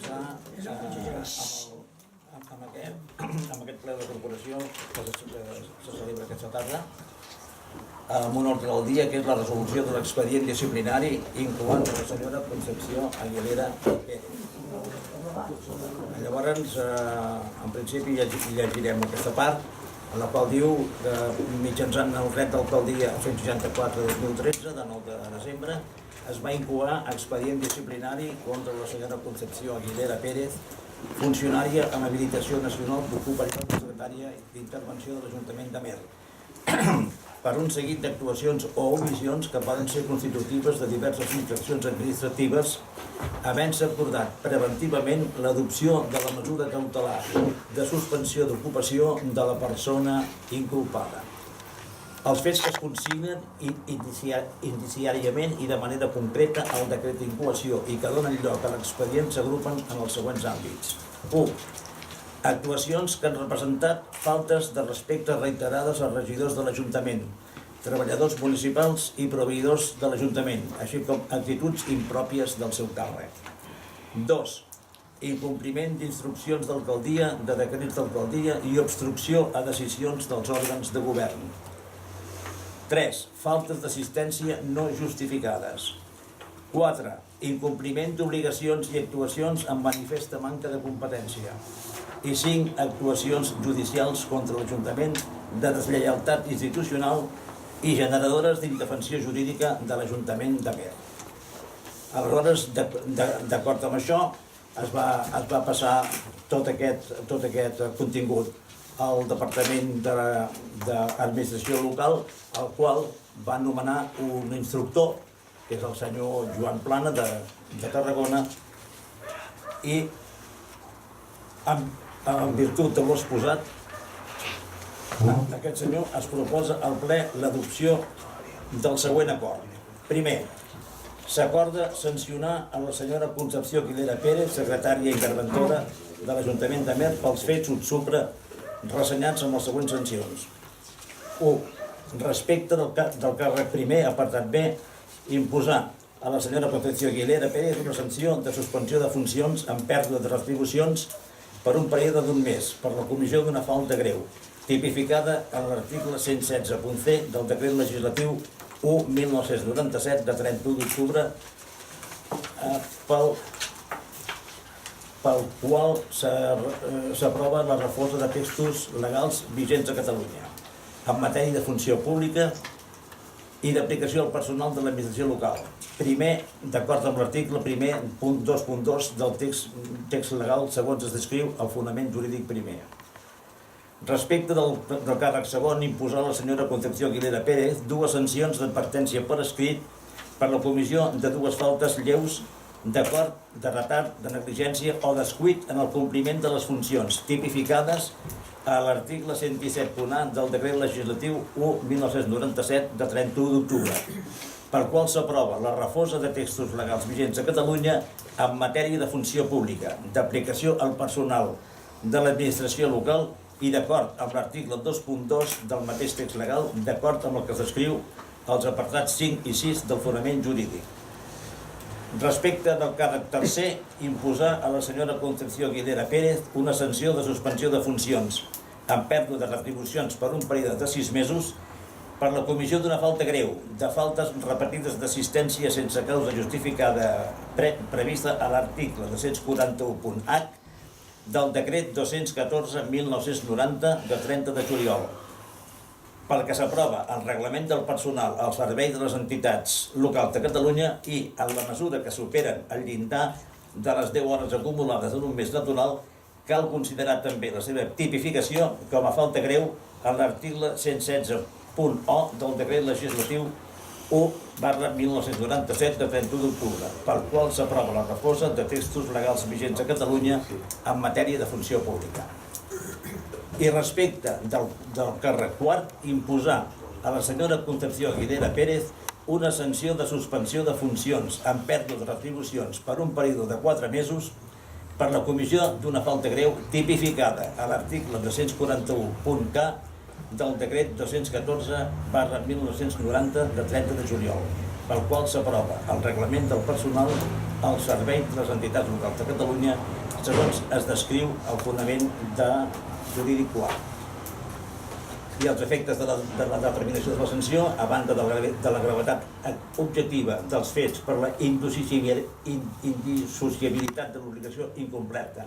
començar amb aquest ple de la corporació que se celebra aquesta tarda amb un ordre del dia, que és la resolució de l'expedient disciplinari incloent la senyora Concepció Aguilera Pérez. Llavors, en principi llegirem aquesta part, en la qual diu que mitjançant el dret d'alcaldia 164/2013 de 9 de desembre es va incoar expedient disciplinari contra la senyora Concepció Aguilera Pérez, funcionària amb habilitació nacional d'ocupació secretària d'intervenció de l'Ajuntament d'Amer, per un seguit d'actuacions o omissions que poden ser constitutives de diverses infraccions administratives, havent-se acordat preventivament l'adopció de la mesura cautelar de suspensió d'ocupació de la persona inculpada. Els fets que es consignen indiciàriament i de manera concreta al decret d'incoació i que donen lloc a l'expedient s'agrupen en els següents àmbits. 1. Actuacions que han representat faltes de respecte reiterades als regidors de l'Ajuntament, treballadors municipals i proveïdors de l'Ajuntament, així com actituds impròpies del seu càrrec. 2. Incompliment d'instruccions d'alcaldia, de decrets d'alcaldia i obstrucció a decisions dels òrgans de govern. 3. Faltes d'assistència no justificades. 4. Incompliment d'obligacions i actuacions amb manifesta manca de competència. I 5. Actuacions judicials contra l'Ajuntament de deslleialtat institucional i generadores d'indefensió jurídica de l'Ajuntament d'Amer. Aleshores, d'acord amb això, es va passar tot aquest contingut al Departament d'Administració Local, al qual va nomenar un instructor, que és el senyor Joan Plana de Tarragona, i en virtut de l'exposat, aquest senyor es proposa al ple l'adopció del següent acord. Primer, s'acorda sancionar a la senyora Concepció Aguilera Pérez, secretària i interventora de l'Ajuntament d'Amer, pels fets subsupra ressenyats amb les següents sancions. 1. Respecte del càrrec primer, apartat B, imposar a la senyora Concepció Aguilera Pérez una sanció de suspensió de funcions amb pèrdua de retribucions per un període d'un mes per la comissió d'una falta greu, tipificada en l'article 116.c del decret legislatiu 1/1997 de 31 d'octubre, pel qual s'aprova la refosa de textos legals vigents a Catalunya en matèria de funció pública i d'aplicació al personal de l'administració local. Primer, d'acord amb l'article 1.2.2 del text legal, segons es descriu el fonament jurídic primer. Respecte del càrrec segon, imposar a la senyora Concepció Aguilera Pérez dues sancions d'advertència per escrit per la comissió de dues faltes lleus d'acord, de retard, de negligència o descuit en el compliment de les funcions tipificades a l'article 117.a del decret legislatiu 1/1997 de 31 d'octubre, pel qual s'aprova la refosa de textos legals vigents a Catalunya en matèria de funció pública, d'aplicació al personal de l'administració local i d'acord amb l'article 2.2 del mateix text legal, d'acord amb el que es descriu als apartats 5 i 6 del fonament jurídic. Respecte del càrrec tercer, imposar a la senyora Concepció Aguilera Pérez una sanció de suspensió de funcions amb pèrdua de retribucions per un període de 6 mesos per la comissió d'una falta greu, de faltes repetides d'assistència sense causa justificada prevista a l'article 241.h del decret 214/1990 de 30 de juliol, pel que s'aprova el reglament del personal al servei de les entitats locals de Catalunya i, en la mesura que superen el llindar de les 10 hores acumulades en un mes natural, cal considerar també la seva tipificació com a falta greu en l'article 116.o del decret legislatiu 1/1997 de 31 d'octubre, pel qual s'aprova la refosa de textos legals vigents a Catalunya en matèria de funció pública. I respecte del càrrec quart, imposar a la senyora Concepció Aguilera Pérez una sanció de suspensió de funcions amb pèrdua de retribucions per un període de 4 mesos per la comissió d'una falta greu tipificada a l'article 241.k del decret 214/1990 de 30 de juliol, pel qual s'aprova el reglament del personal al servei de les entitats locals de Catalunya segons es descriu el fonament jurídic quart. I els efectes de la determinació de la sanció, a banda de la gravetat objectiva dels fets per la indissociabilitat de l'obligació incomplerta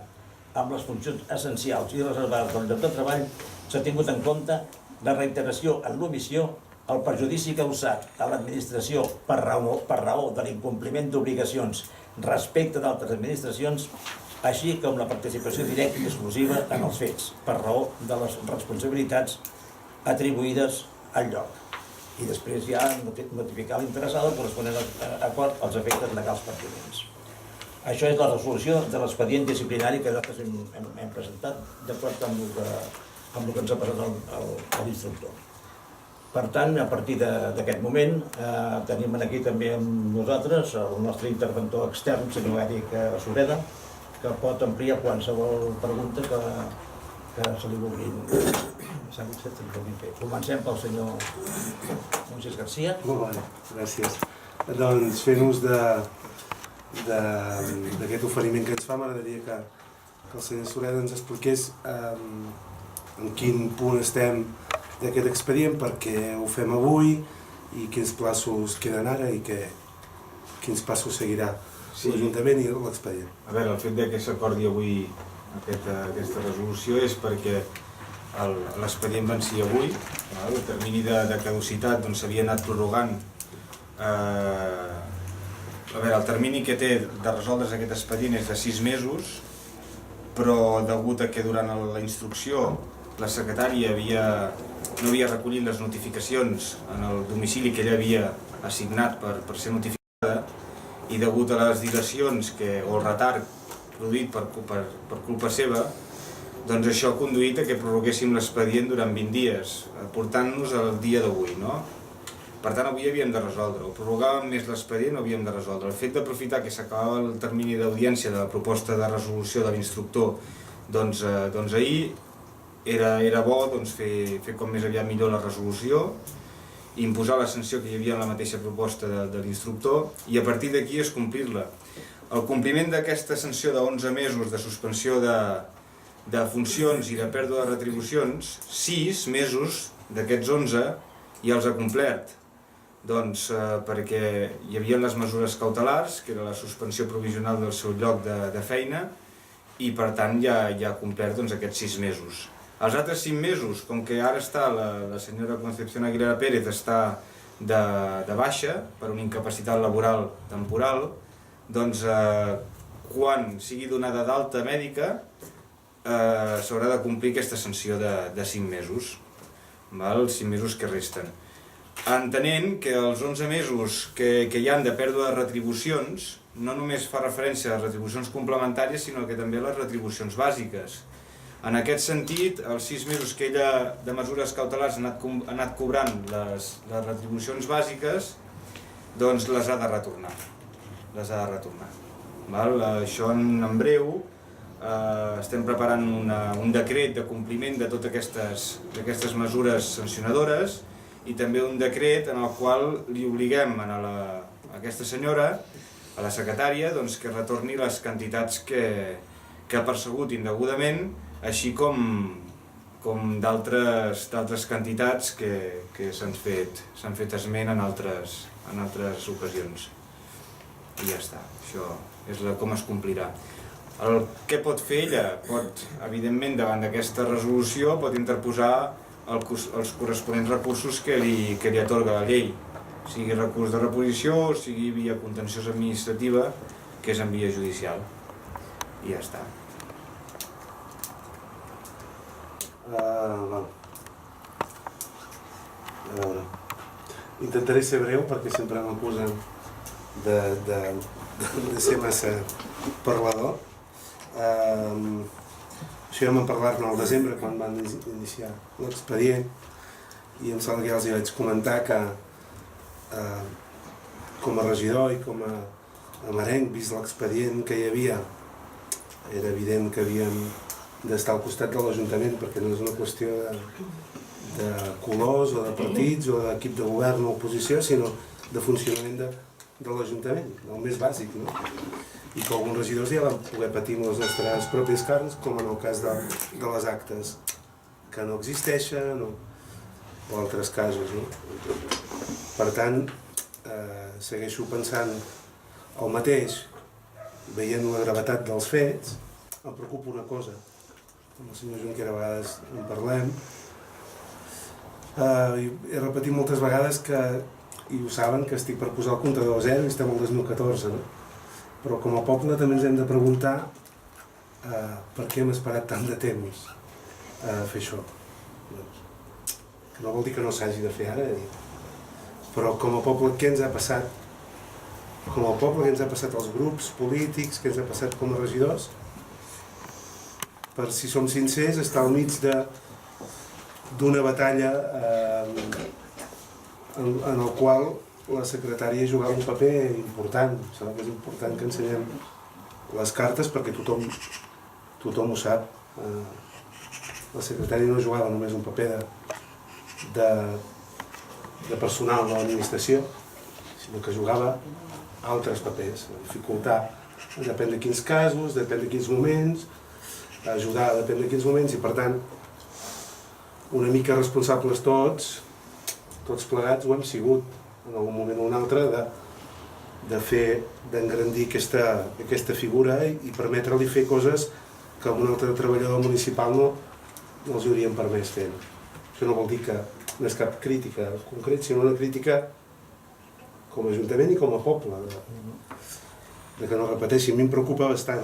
amb les funcions essencials i reservades del lloc de treball, s'ha tingut en compte la reiteració en l'omissió, el perjudici causat a l'administració per raó de l'incompliment d'obligacions respecte d'altres administracions, així com la participació directa i exclusiva en els fets, per raó de les responsabilitats atribuïdes al lloc. I després ja notificar l'interessat el corresponent acord als efectes legals pertinents. Això és la resolució de l'expedient disciplinari que nosaltres hem presentat d'acord amb el que ens ha passat l'instructor. Per tant, a partir d'aquest moment, tenim aquí també amb nosaltres el nostre interventor extern, senyor Eric Sureda, que pot ampliar qualsevol pregunta que se li vulguin fer. Comencem pel senyor Moisés García. Molt bé, gràcies. Doncs fent ús d'aquest oferiment que ens fa, m'agradaria que el senyor Sureda ens expliqués en quin punt estem d'aquest expedient, per què ho fem avui i quins plaços queden ara i quins passos seguirà l'Ajuntament i l'expedient. A veure, el fet que s'acordi avui aquesta resolució és perquè l'expedient vencia avui, el termini de caducitat s'havia anat prorrogant. El termini que té de resoldre's aquest expedient és de 6 mesos, però degut a que durant la instrucció la secretària no havia recollit les notificacions en el domicili que ella havia assignat per ser notificada, i degut a les dilacions o el retard produït per culpa seva, doncs això ha conduït a que prorroguéssim l'expedient durant 20 dies, portant-nos al dia d'avui. Per tant, avui havíem de resoldre. O prorrogàvem més l'expedient o havíem de resoldre. El fet d'aprofitar que s'acabava el termini d'audiència de la proposta de resolució de l'instructor, doncs ahir era bo fer com més aviat millor la resolució, imposar la sanció que hi havia en la mateixa proposta de l'instructor i a partir d'aquí és complir-la. El compliment d'aquesta sanció de 11 mesos de suspensió de funcions i de pèrdua de retribucions, 6 mesos d'aquests 11 ja els ha complert. Doncs perquè hi havia les mesures cautelars, que era la suspensió provisional del seu lloc de feina, i per tant ja ha complert aquests 6 mesos. Els altres 5 mesos, com que ara està la senyora Concepción Aguilera Pérez està de baixa per una incapacitat laboral temporal, doncs quan sigui donada d'alta mèdica s'haurà de complir aquesta sanció de 5 mesos, els 5 mesos que resten. Entenent que els 11 mesos que hi han de pèrdua de retribucions no només fa referència a les retribucions complementàries, sinó que també a les retribucions bàsiques. En aquest sentit, els 6 mesos que ella de mesures cautelars ha anat cobrant les retribucions bàsiques, doncs les ha de retornar. Això en breu. Estem preparant un decret de compliment de totes aquestes mesures sancionadores i també un decret en el qual li obliguem a aquesta senyora, a la secretària, que retorni les quantitats que ha percebut indegudament, així com d'altres quantitats que s'han fet esment en altres ocasions. I ja està, això és com es complirà. Què pot fer ella? Evidentment, davant d'aquesta resolució, pot interposar els corresponents recursos que li atorga la llei, sigui recurs de reposició o sigui via contenciosa administrativa, que és en via judicial. I ja està. A veure, intentaré ser breu perquè sempre m'acusen de ser massa parlador. Això ja vam parlar-ne al desembre quan van iniciar l'expedient i em sembla que ja els vaig comentar que com a regidor i com a amarenc, vist l'expedient que hi havia, era evident que havíem d'estar al costat de l'Ajuntament perquè no és una qüestió de colors o de partits o d'equip de govern o oposició, sinó de funcionament de l'Ajuntament, el més bàsic, no? I que alguns regidors ja van poder patir amb les nostres pròpies carns, com en el cas de les actes que no existeixen o altres casos, no? Per tant, segueixo pensant el mateix, veient la gravetat dels fets. Em preocupa una cosa, amb el senyor Junquera a vegades en parlem, he repetit moltes vegades que, i ho saben, que estic per posar el comptador a zero i estem al 2014, no? Però com a poble també ens hem de preguntar per què hem esperat tant de temps a fer això. Que no vol dir que no s'hagi de fer ara, però com a poble què ens ha passat? Com a poble què ens ha passat als grups polítics, què ens ha passat com a regidors? Per si som sincers, està al mig d'una batalla en el qual la secretària jugava un paper important. Sembla que és important que ensenyem les cartes perquè tothom ho sap. La secretària no jugava només un paper de personal de l'administració, sinó que jugava altres papers, dificultar, depèn de quins casos, depèn de quins moments, ajudar depèn de quins moments, i per tant una mica responsables tots plegats ho hem sigut en algun moment o un altre d'engrandir aquesta figura i permetre-li fer coses que algun altre treballador municipal no els haurien permès fer. Això no vol dir que no és cap crítica concret, sinó una crítica com a Ajuntament i com a poble, de que no repeteixi. A mi em preocupa bastant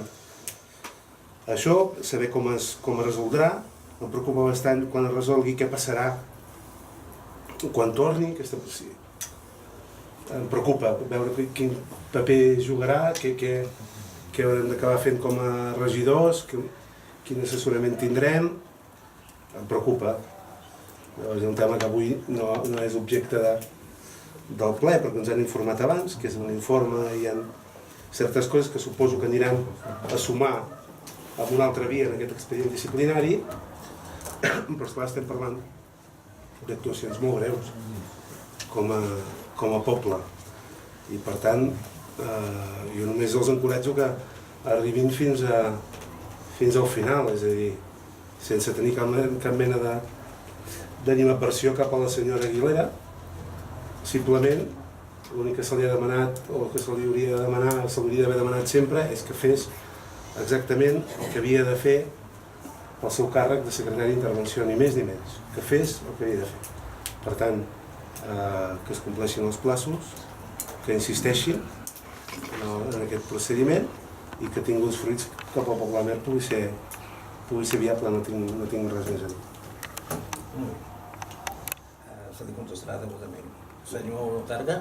això, saber com es resoldrà. Em preocupa bastant quan es resolgui què passarà quan torni. Em preocupa veure quin paper jugarà, què haurem d'acabar fent com a regidors, quin assessorament tindrem. Em preocupa. És un tema que avui no és objecte del ple, perquè ens han informat abans, que és un informe, hi ha certes coses que suposo que aniran a sumar amb una altra via en aquest expedient disciplinari, però esclar, estem parlant d'actuacions molt greus com a poble, i per tant jo només els encoratjo que arribin fins al final, és a dir, sense tenir cap mena d'animaversió cap a la senyora Aguilera. Simplement l'únic que se li ha demanat, o que se li hauria de demanar, se li hauria d'haver demanat sempre, és que fes exactament el que havia de fer pel seu càrrec de secretari d'intervenció, ni més ni menys, que fes el que havia de fer. Per tant, que es compleixin els plaços, que insisteixin en aquest procediment i que tingui uns fruits que pel poble Amer pugui ser viable, no tinc res més a dir. Se li contestarà degudament. Senyor Targa?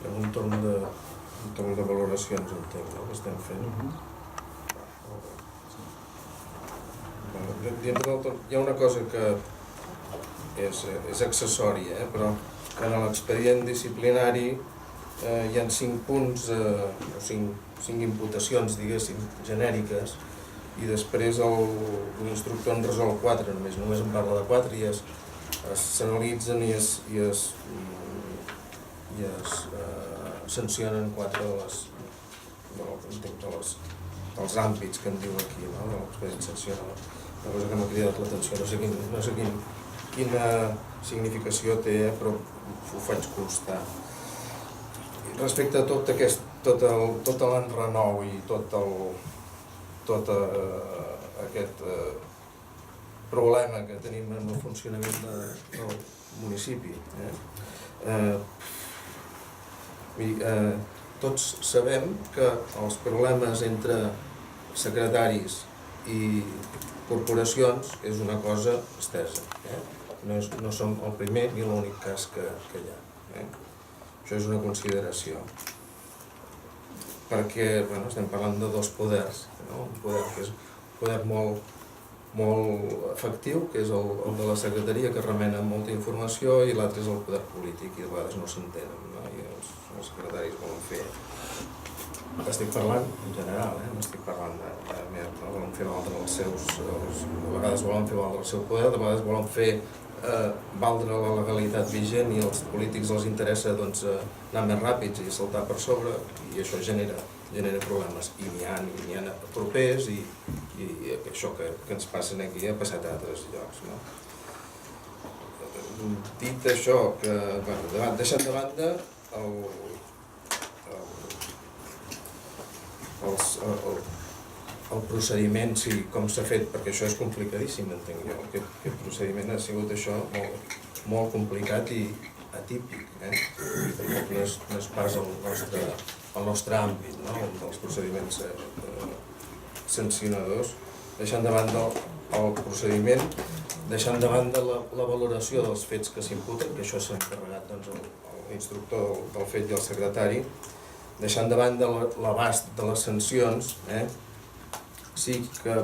Un torn de valoracions, entenc, no?, que estem fent. Dintre del tot, hi ha una cosa que és accessòria, però que en l'expedient disciplinari hi ha 5 punts, o 5 imputacions, diguéssim, genèriques, i després l'instructor en resol 4, només en parla de 4, i s'analitzen i es sancionen 4 dels àmbits que em diu aquí, de l'expedient sancional. Una cosa que m'ha cridat l'atenció, no sé quina significació té, però ho faig constar. Respecte a tot l'enrenou i tot aquest problema que tenim en el funcionament del municipi. Tots sabem que els problemes entre secretaris i corporacions és una cosa estesa. No som el primer ni l'únic cas que hi ha. Això és una consideració. Perquè estem parlant de 2 poders. Un poder que és un poder molt efectiu, que és el de la secretaria, que remena molta informació, i l'altre és el poder polític, i a vegades no s'entenen, i els secretaris volen fer... Estic parlant en general, no estic parlant de volen fer valdre els seus... A vegades volen fer valdre el seu poder, a vegades volen fer valdre la legalitat vigent i als polítics els interessa anar més ràpids i saltar per sobre, i això genera problemes, i n'hi ha propers, i això que ens passen aquí ha passat a altres llocs, no? Dit això, deixant de banda el procediment, com s'ha fet, perquè això és complicadíssim, entenc jo. Aquest procediment ha sigut això molt complicat i atípic, no és pas el nostre àmbit, un dels procediments sancionadors. Deixant de banda el procediment, deixant de banda la valoració dels fets que s'imputen, que això s'ha encarregat l'instructor del fet i el secretari, deixant de banda l'abast de les sancions, sí que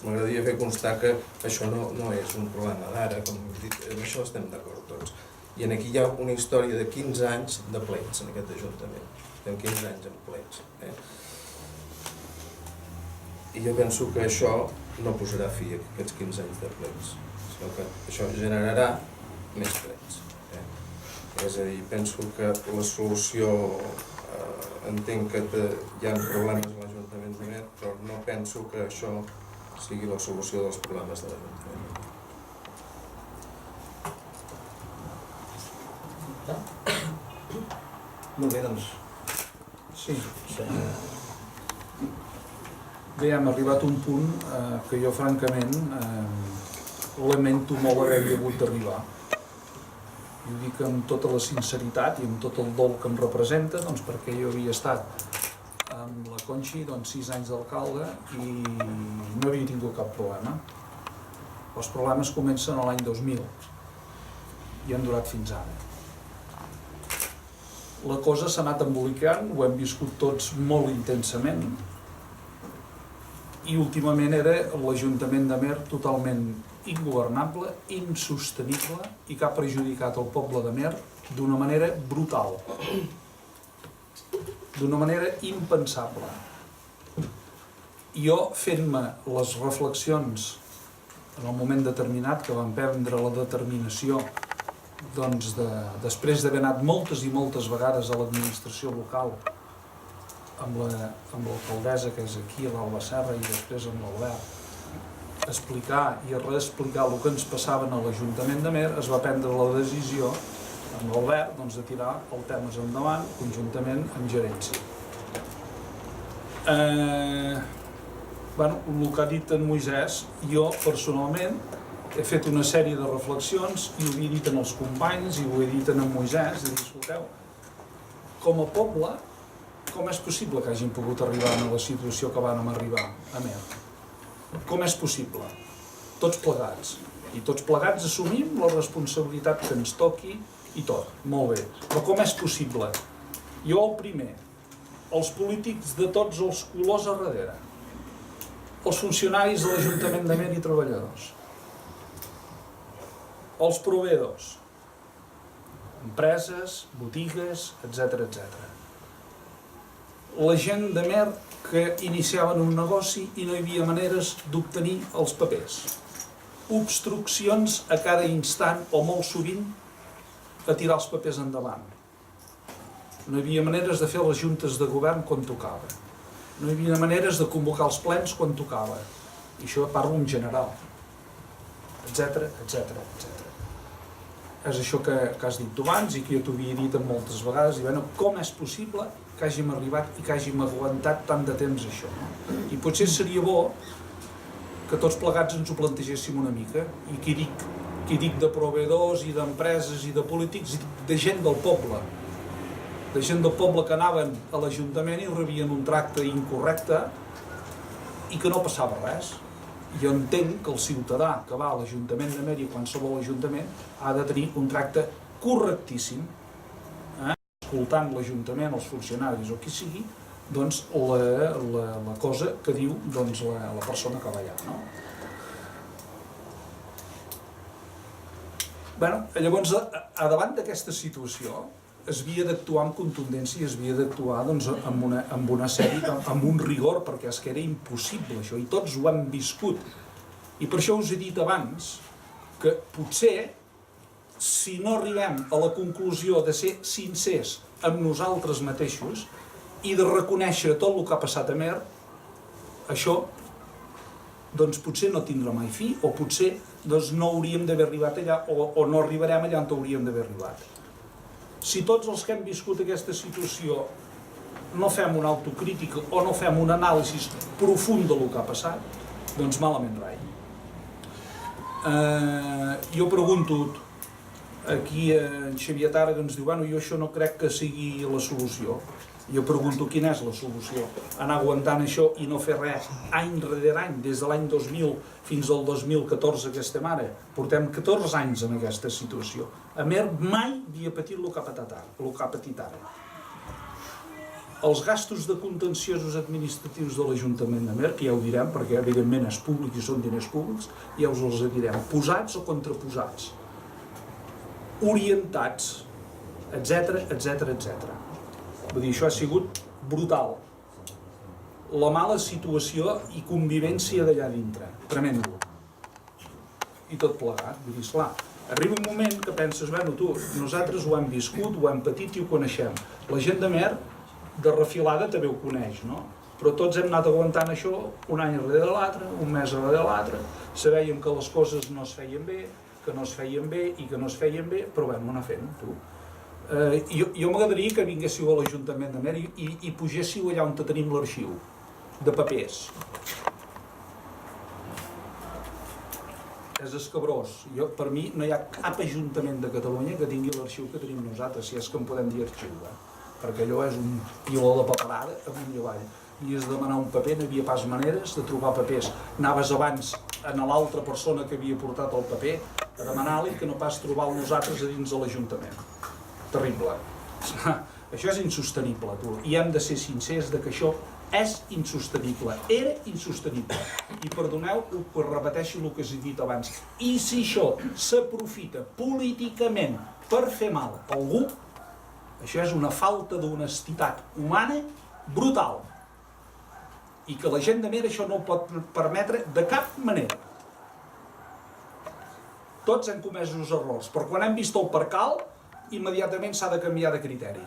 m'agradaria fer constar que això no és un problema d'ara, com hem dit, en això estem d'acord tots. I aquí hi ha una història de 15 anys de plets en aquest Ajuntament. Estem 15 anys en plets. I jo penso que això no posarà fi a aquests 15 anys de plets, sinó que això generarà més plets. És a dir, penso que la solució, entenc que hi ha problemes a l'Ajuntament de Mer, però no penso que això sigui la solució dels problemes de l'Ajuntament. Molt bé, doncs. Sí. Bé, hem arribat a un punt que jo francament lamento molt haver-hi hagut d'arribar. I ho dic amb tota la sinceritat i amb tot el dol que em representa, perquè jo havia estat amb la Conxi 6 anys d'alcalde i no havia tingut cap problema. Els problemes comencen a l'any 2000 i han durat fins ara. La cosa s'ha anat embolicant, ho hem viscut tots molt intensament, i últimament era l'Ajuntament de Mer totalment ingovernable, insostenible i que ha perjudicat el poble de Mer d'una manera brutal, d'una manera impensable. Jo, fent-me les reflexions en el moment determinat que vam prendre la determinació després d'haver anat moltes i moltes vegades a l'administració local amb l'alcaldessa que és aquí, l'Alba Serra, i després amb l'Albert, explicar i reexplicar el que ens passava a l'Ajuntament de Mer, es va prendre la decisió amb l'Albert de tirar el tema endavant conjuntament amb gerència. El que ha dit en Moisès, jo personalment he fet una sèrie de reflexions i ho he dit en els companys i ho he dit en Moisès, i escolteu, com a poble, com és possible que hagin pogut arribar a la situació que vam arribar a Mer? Com és possible? Tots plegats. I tots plegats assumim la responsabilitat que ens toqui i tot. Molt bé. Però com és possible? Jo el primer, els polítics de tots els colors a darrere, els funcionaris de l'Ajuntament de Mer i treballadors, els proveïdors, empreses, botigues, etc. La gent de Mer que iniciaven un negoci i no hi havia maneres d'obtenir els papers. Obstruccions a cada instant o molt sovint a tirar els papers endavant. No hi havia maneres de fer les juntes de govern quan tocava. No hi havia maneres de convocar els plens quan tocava. I això parlo en general. Etc. És això que has dit tu abans i que jo t'ho havia dit moltes vegades. I com és possible que hàgim arribat i que hàgim aguantat tant de temps això? I potser seria bo que tots plegats ens ho plantegéssim una mica. I qui dic de proveïdors i d'empreses i de polítics, de gent del poble. De gent del poble que anaven a l'Ajuntament i rebien un tracte incorrecte i que no passava res. Jo entenc que el ciutadà que va a l'Ajuntament de Mer i qualsevol ajuntament ha de tenir un tracte correctíssim, escoltant l'Ajuntament, els funcionaris o qui sigui, la cosa que diu la persona que va allà. Llavors, davant d'aquesta situació, es havia d'actuar amb contundència i es havia d'actuar amb una sèrie, amb un rigor, perquè és que era impossible això, i tots ho hem viscut. I per això us he dit abans que potser si no arribem a la conclusió de ser sincers amb nosaltres mateixos i de reconèixer tot el que ha passat a Mer, això doncs potser no tindrà mai fi, o potser doncs, no hauríem d'haver arribat allà, o no arribarem allà on hauríem d'haver arribat. Si tots els que hem viscut aquesta situació no fem una autocrítica o no fem un anàlisi profund del que ha passat, doncs malament rai. Jo pregunto aquí en Xavier Tàrrega ens diu, bueno, jo això no crec que sigui la solució. Jo pregunto quina és la solució. Anar aguantant això i no fer res any rere any, des de l'any 2000 fins al 2014 que estem ara. Portem 14 anys en aquesta situació. A Mer mai havia patit el que ha patit ara. Els gastos de contenciosos administratius de l'Ajuntament de Mer, que ja ho direm, perquè evidentment és públic i són diners públics, ja us els direm, posats o contraposats, orientats, etc, etc, etc. Vull dir, això ha sigut brutal. La mala situació i convivència d'allà dintre, tremendo. I tot plegat, vull dir, esclar, arriba un moment que penses, bueno, tu, nosaltres ho hem viscut, ho hem patit i ho coneixem. La gent de Mer, de refilada, també ho coneix, no? Però tots hem anat aguantant això un any darrere l'altre, un mes darrere l'altre, sabíem que les coses no es feien bé, que no es feien bé i que no es feien bé, però vam anar fent, tu. Jo m'agradaria que vinguéssiu a l'Ajuntament de Mer i pugéssiu allà on tenim l'arxiu de papers. És escabrós. Per mi no hi ha cap ajuntament de Catalunya que tingui l'arxiu que tenim nosaltres, si és que en podem dir arxiu, perquè allò és un piló de paperada amunt i avall. Havies de demanar un paper, no hi havia pas maneres de trobar papers. Anaves abans a l'altra persona que havia portat el paper a demanar-li que no pas trobar-lo nosaltres a dins de l'Ajuntament. Terrible. Això és insostenible, tu. I hem de ser sincers que això és insostenible. Era insostenible. I perdoneu que repeteixi el que us he dit abans. I si això s'aprofita políticament per fer mal a algú, això és una falta d'honestitat humana brutal. I que la gent de Mer això no ho pot permetre de cap manera. Tots hem comès uns errors, però quan hem vist el percal, immediatament s'ha de canviar de criteri.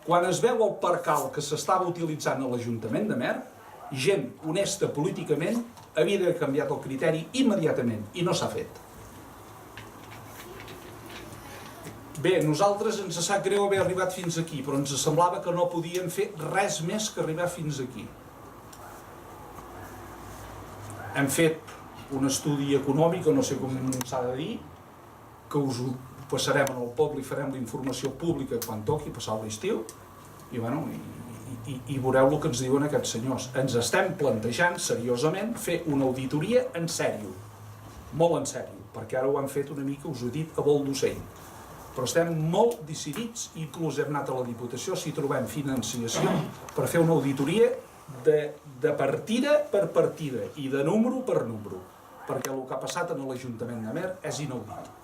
Quan es veu el percal que s'estava utilitzant a l'Ajuntament de Mer, gent honesta políticament havia d'haver canviat el criteri immediatament, i no s'ha fet. Bé, nosaltres ens sap greu haver arribat fins aquí, però ens semblava que no podíem fer res més que arribar fins aquí. Hem fet un estudi econòmic, no sé com s'ha de dir, que us ho passarem al poble i farem la informació pública quan toqui, passar l'estiu, i veureu el que ens diuen aquests senyors. Ens estem plantejant seriosament fer una auditoria en sèrio, molt en sèrio, perquè ara ho hem fet una mica, us ho he dit, a vol d'ocell. Però estem molt decidits, inclús hem anat a la Diputació, si trobem financiació, per fer una auditoria de partida per partida i de número per número, perquè el que ha passat en l'Ajuntament de Mer és inaudit.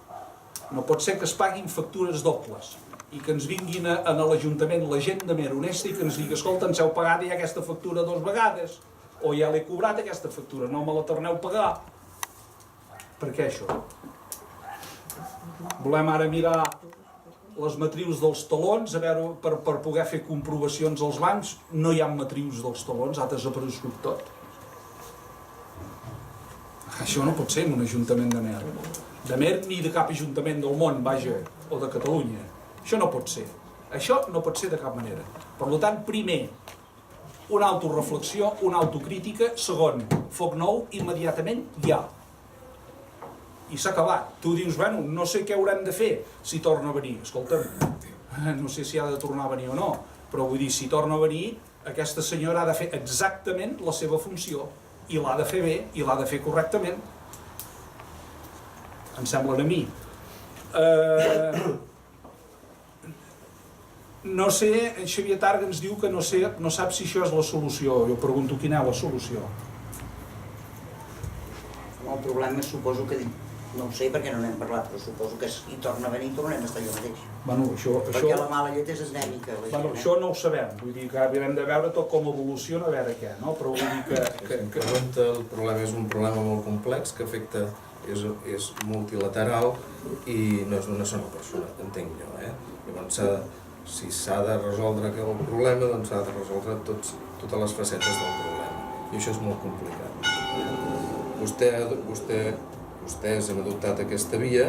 No pot ser que es paguin factures dobles i que ens vinguin a l'Ajuntament la gent de Mer honesta i que ens digui, escolta, ens heu pagat ja aquesta factura 2 vegades, o ja l'he cobrat aquesta factura, no me la torneu a pagar. Per què això? Volem ara mirar les matrius dels talons, a veure, per poder fer comprovacions als bancs. No hi ha matrius dels talons, ha desaparegut tot. Això no pot ser en un Ajuntament de Mer. De Mer ni de cap ajuntament del món, vaja, o de Catalunya. Això no pot ser. Això no pot ser de cap manera. Per tant, primer, una autoreflexió, una autocrítica. Segon, foc nou, immediatament, ja. I s'ha acabat. Tu dius, bueno, no sé què haurem de fer si torna a venir. Escolta'm, no sé si ha de tornar a venir o no, però vull dir, si torna a venir, aquesta senyora ha de fer exactament la seva funció. I l'ha de fer bé, i l'ha de fer correctament. Em sembla a mi. No sé, en Xavier Tàrrega ens diu que no sap si això és la solució. Jo pregunto quina és la solució. El problema suposo que no ho sé perquè no n'hem parlat, però suposo que si torna a venir tornem a estar jo mateix. Bueno, perquè la mala llet és endèmica. Bueno, això no ho sabem, vull dir que haurem de veure tot com evoluciona, a veure què, no? Però vull dir que... El problema és un problema molt complex que afecta és multilateral i no és d'una sola persona, entenc jo. Llavors, si s'ha de resoldre el problema, doncs s'ha de resoldre totes les facetes del problema. I això és molt complicat. Vostès han adoptat aquesta via.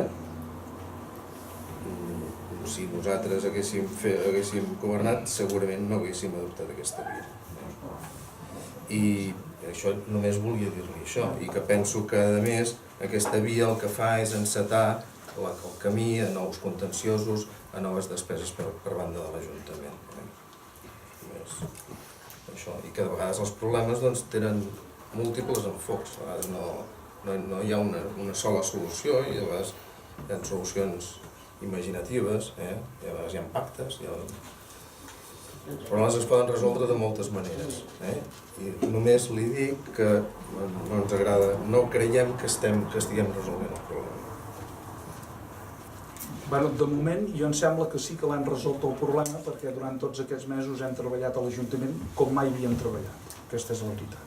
Si nosaltres haguéssim governat, segurament no haguéssim adoptat aquesta via. I això només volia dir-li això, i que penso que, a més, aquesta via el que fa és encetar el camí a nous contenciosos, a noves despeses per banda de l'Ajuntament. Això, i que de vegades els problemes tenen múltiples enfocs, a vegades no hi ha una sola solució, i a vegades hi ha solucions imaginatives, i a vegades hi ha pactes, els problemes es poden resoldre de moltes maneres. I només li dic que no ens agrada, no creiem que estiguem resolent el problema. De moment, jo em sembla que sí que l'hem resolt el problema, perquè durant tots aquests mesos hem treballat a l'Ajuntament com mai havíem treballat. Aquesta és la veritat.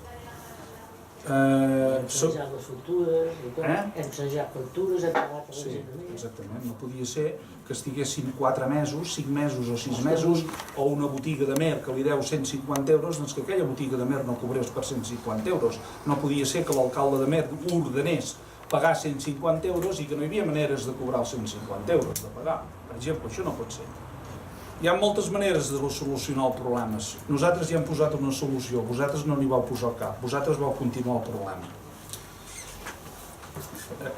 Hem assajat les factures, hem assajat factures, hem pagat a l'Ajuntament. Sí, exactament. No podia ser que estiguessin 4 mesos, 5 mesos o 6 mesos, o una botiga de mer que li deu 150 euros, doncs que aquella botiga de mer no cobrés per 150 euros. No podia ser que l'alcalde de mer ordenés pagar 150 euros i que no hi havia maneres de cobrar els 150 euros, de pagar. Per exemple, això no pot ser. Hi ha moltes maneres de solucionar els problemes. Nosaltres ja hem posat una solució, vosaltres no n'hi vau posar cap, vosaltres vau continuar el problema.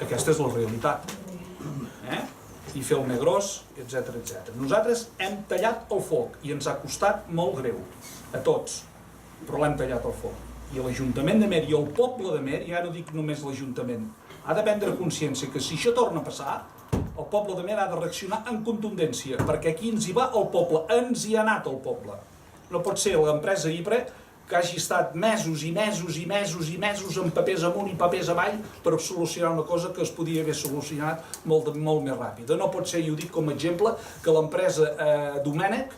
Aquesta és la realitat. I fer el més gros, etc. Nosaltres hem tallat el foc i ens ha costat molt greu, a tots, però l'hem tallat el foc. I l'Ajuntament de Mer i el poble de Mer, ja no dic només l'Ajuntament, ha de prendre consciència que si això torna a passar, el poble de Mer ha de reaccionar en contundència, perquè aquí ens hi va el poble, ens hi ha anat el poble. No pot ser l'empresa Ypres que hagi estat mesos i mesos i mesos i mesos amb papers amunt i papers avall per solucionar una cosa que es podia haver solucionat molt més ràpida. No pot ser, i ho dic com a exemple, que l'empresa Domènech,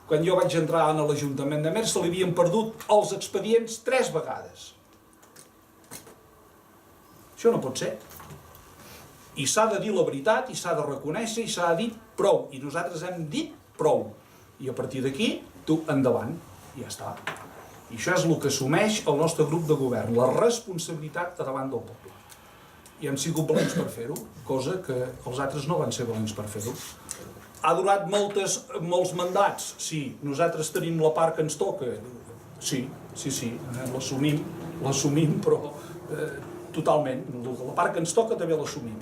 quan jo vaig entrar a l'Ajuntament de Mer, se li havien perdut els expedients 3 vegades. Això no pot ser. I s'ha de dir la veritat, i s'ha de reconèixer, i s'ha de dir prou. I nosaltres hem dit prou. I a partir d'aquí, tu, endavant. I ja està. I això és el que assumeix el nostre grup de govern, la responsabilitat davant del poble. I hem sigut valents per fer-ho, cosa que els altres no van ser valents per fer-ho. Ha durat molts mandats? Sí. Nosaltres tenim la part que ens toca? Sí, l'assumim, però totalment. La part que ens toca també l'assumim.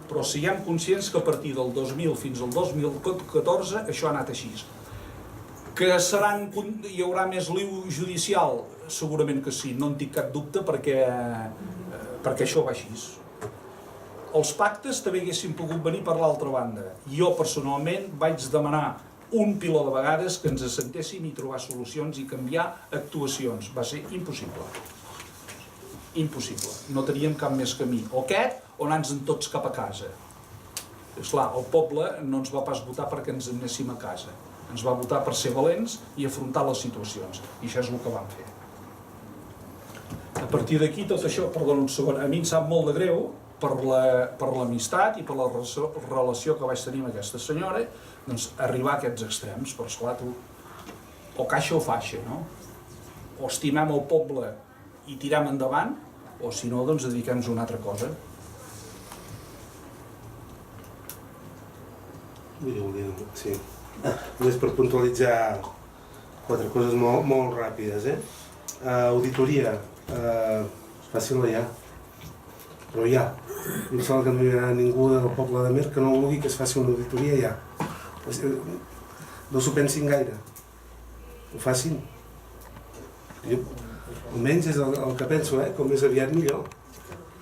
Però siguem conscients que a partir del 2000 fins al 2014 això ha anat així. Que hi haurà més liu judicial? Segurament que sí, no en tinc cap dubte perquè això va així. Els pactes també haguessin pogut venir per l'altra banda. Jo personalment vaig demanar un piló de vegades que ens assentéssim i trobar solucions i canviar actuacions. Va ser impossible. Impossible. No teníem cap més camí. O aquest, o anar-nos tots cap a casa. Esclar, el poble no ens va pas votar perquè ens anéssim a casa. Ens va votar per ser valents i afrontar les situacions. I això és el que vam fer. A partir d'aquí, tot això, perdona un segon, a mi em sap molt de greu per l'amistat i per la relació que vaig tenir amb aquesta senyora, doncs arribar a aquests extrems. Però esclar, tu, o caixa o faixa, no? O estimem el poble i tirem endavant, o si no, doncs dediquem-nos a una altra cosa. Sí. Només per puntualitzar 4 coses molt ràpides. Auditoria, fàcil no hi ha, però hi ha. Em sembla que no hi ha ningú del poble de Mer que no vulgui que es faci una auditoria, hi ha. No s'ho pensin gaire, ho facin. Jo, almenys és el que penso, com més aviat millor.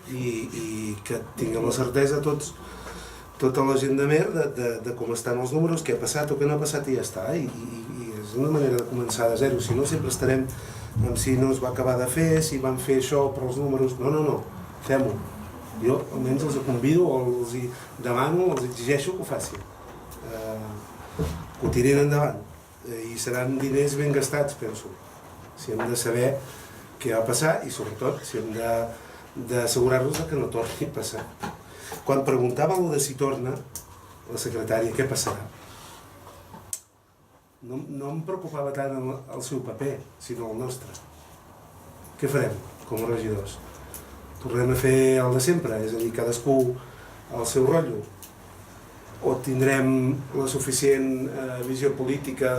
I que tinguem la certesa tota la gent de Mer de com estan els números, què ha passat o què no ha passat i ja està. I és una manera de començar de zero, si no sempre estarem amb si no es va acabar de fer, si van fer això per els números. No, fem-ho. Jo almenys els convido o els demano, els exigeixo que ho facin. Que ho tirin endavant. I seran diners ben gastats, penso. Si hem de saber què va passar i sobretot si hem de d'assegurar-nos que no torni a passar. Quan preguntava de si torna, la secretària, què passarà? No em preocupava tant el seu paper, sinó el nostre. Què farem com a regidors? Tornem a fer el de sempre, és a dir, cadascú al seu rotllo? O tindrem la suficient visió política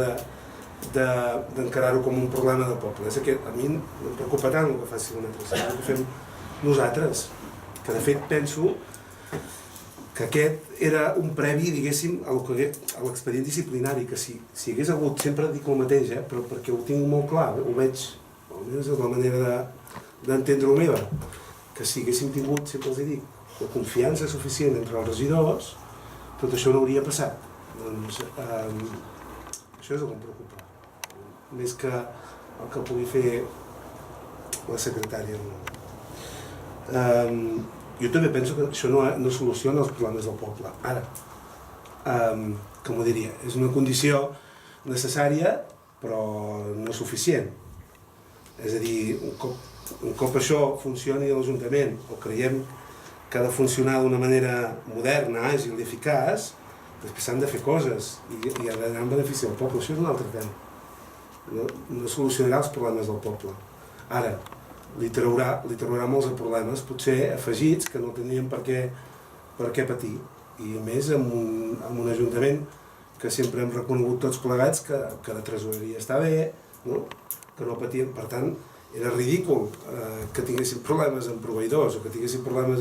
d'encarar-ho com un problema de poble? És que a mi em preocupa tant el que faci un altre, sinó el que fem nosaltres, que de fet penso que aquest era un previ, diguéssim, a l'expedient disciplinari, que si hagués hagut, sempre dic el mateix, però perquè ho tinc molt clar, ho veig, almenys és la manera d'entendre-ho meva, que si haguéssim tingut, sempre els dic, la confiança suficient entre els regidors, tot això no hauria passat. Doncs això és el que em preocupa, més que el que pugui fer la secretària. Jo també penso que això no soluciona els problemes del poble. Ara, com ho diria, és una condició necessària però no suficient. És a dir, un cop això funcioni a l'Ajuntament o creiem que ha de funcionar d'una manera moderna, àgil i eficaç, després s'han de fer coses i ha d'anar en benefici del poble. Això és un altre tema. No solucionarà els problemes del poble. Ara, li traurà molts problemes, potser afegits, que no tenien per què patir. I més amb un ajuntament que sempre hem reconegut tots plegats que la tresoreria està bé, no? Que no patien. Per tant, era ridícul que tinguessin problemes amb proveïdors o que tinguessin problemes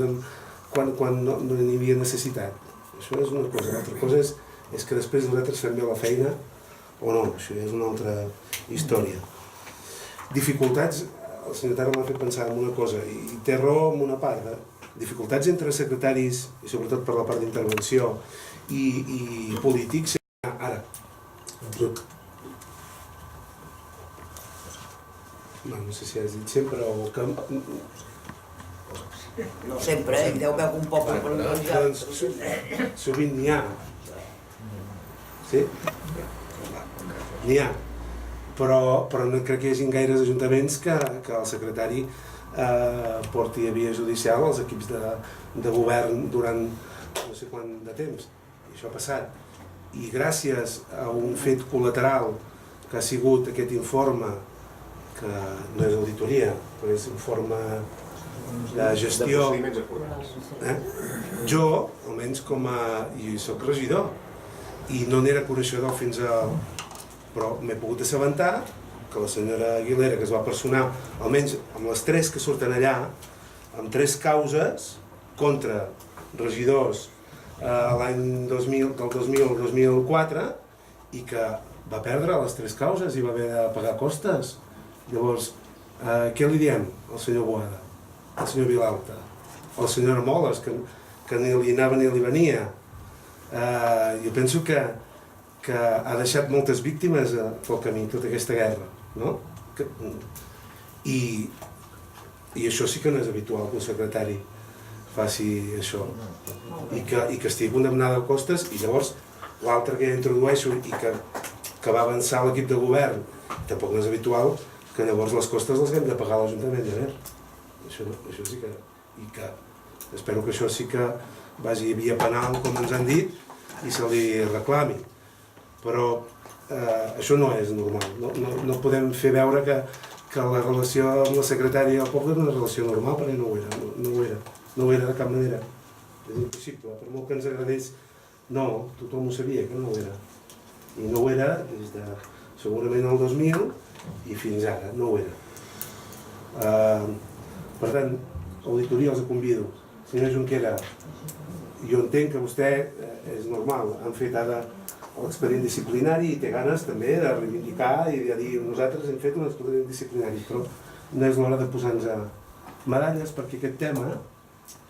quan no n'hi havia necessitat. Això és una cosa. L'altra cosa és que després nosaltres fem bé la feina o no. Això és una altra història. Dificultats, el senyor Taro m'ha fet pensar en una cosa, i té raó en una part, dificultats entre secretaris, i sobretot per la part d'intervenció, i polítics, ara. No sé si has dit sempre o que... No sempre, hi deu haver algun poble per Doncs sovint n'hi ha. Sí? N'hi ha. Però no crec que hi hagi gaires ajuntaments que el secretari porti a via judicial els equips de govern durant no sé quant de temps. I això ha passat. I gràcies a un fet col·lateral que ha sigut aquest informe, que no és auditoria, però és informe de gestió. Jo, almenys jo soc regidor, i no n'era coneixedor fins a... però m'he pogut assabentar que la senyora Aguilera, que es va personar, almenys amb les 3 que surten allà, amb 3 causes contra regidors l'any 2000 al 2004, i que va perdre les 3 causes i va haver de pagar costes. Llavors, què li diem al senyor Boada, al senyor Vilalta, a la senyora Moles, que ni li anava ni li venia? Jo penso que ha deixat moltes víctimes pel camí, tota aquesta guerra, no? I això sí que no és habitual que un secretari faci això, i que estigui condemnada a costes. I llavors l'altre que introdueixo i que va avançar l'equip de govern, tampoc no és habitual que llavors les costes les haguem de pagar a l'Ajuntament de Ver. Això sí que... i que espero que això sí que vagi via penal, com ens han dit, i se li reclami. Però això no és normal. No podem fer veure que la relació amb la secretària del poble és una relació normal, perquè no ho era. No ho era de cap manera. És impossible. Per molt que ens agradés, no, tothom ho sabia que no ho era. I no ho era des de segurament el 2000 i fins ara, no ho era. Per tant, auditoria els convido. Senyor Junquera, jo entenc que vostè és normal, han fet ara l'expedient disciplinari i té ganes també de reivindicar i de dir nosaltres hem fet un expedient disciplinari, però no és l'hora de posar-nos medalles perquè aquest tema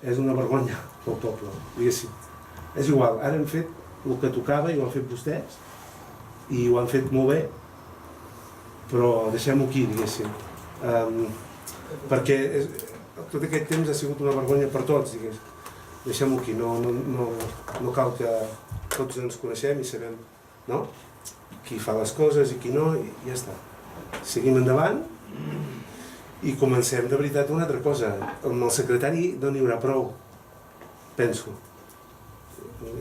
és una vergonya pel poble, diguéssim. És igual, ara hem fet el que tocava i ho han fet vostès i ho han fet molt bé, però deixem-ho aquí, diguéssim. Perquè tot aquest temps ha sigut una vergonya per tots, diguéssim. Deixem-ho aquí, no cal que tots ens coneixem i sabem, no? Qui fa les coses i qui no, i ja està. Seguim endavant I comencem de veritat una altra cosa. Amb el secretari no n'hi haurà prou, penso.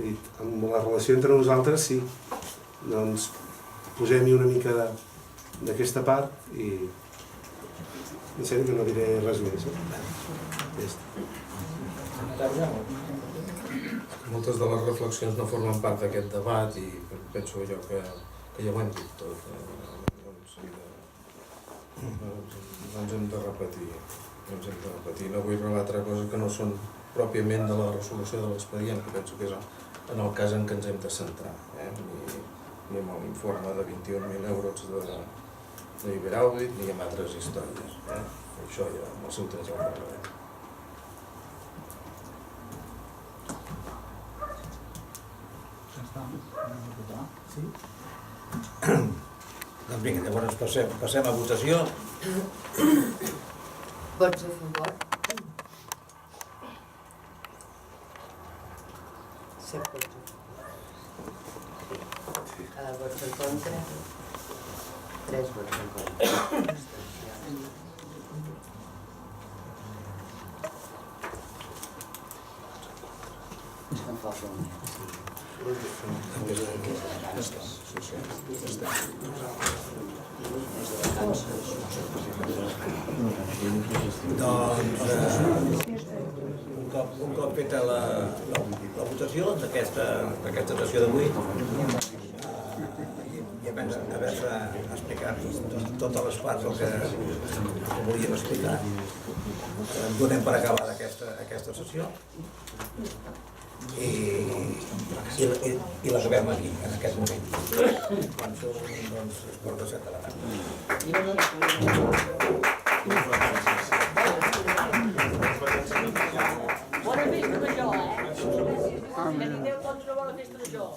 I amb la relació entre nosaltres sí. Doncs posem-hi una mica d'aquesta part i en sèrio que no diré res més. Ja està. Moltes de les reflexions no formen part d'aquest debat i penso jo que ja ho hem dit tot. Ens hem de repetir. No vull rebatre coses que no són pròpiament de la resolució de l'expedient, que penso que és en el cas en què ens hem de centrar. Ni amb l'informe de 21.000 euros d'Iberaudit ni amb altres històries. Això ja amb el seu temps el parlarem. Doncs vinga, llavors passem a votació. Vots a favor? 7 vots a favor. Vots en contra? 3 vots en contra. Em falta un. Doncs, un cop feta la votació d'aquesta sessió d'avui, i haver-se explicat totes les parts del que volíem explicar, donem per acabada aquesta sessió i l'acabem aquí, en aquest moment, quan són els quarts de 7 de la tarda. Bona festa major, eh? Que tingueu tots una bona festa major.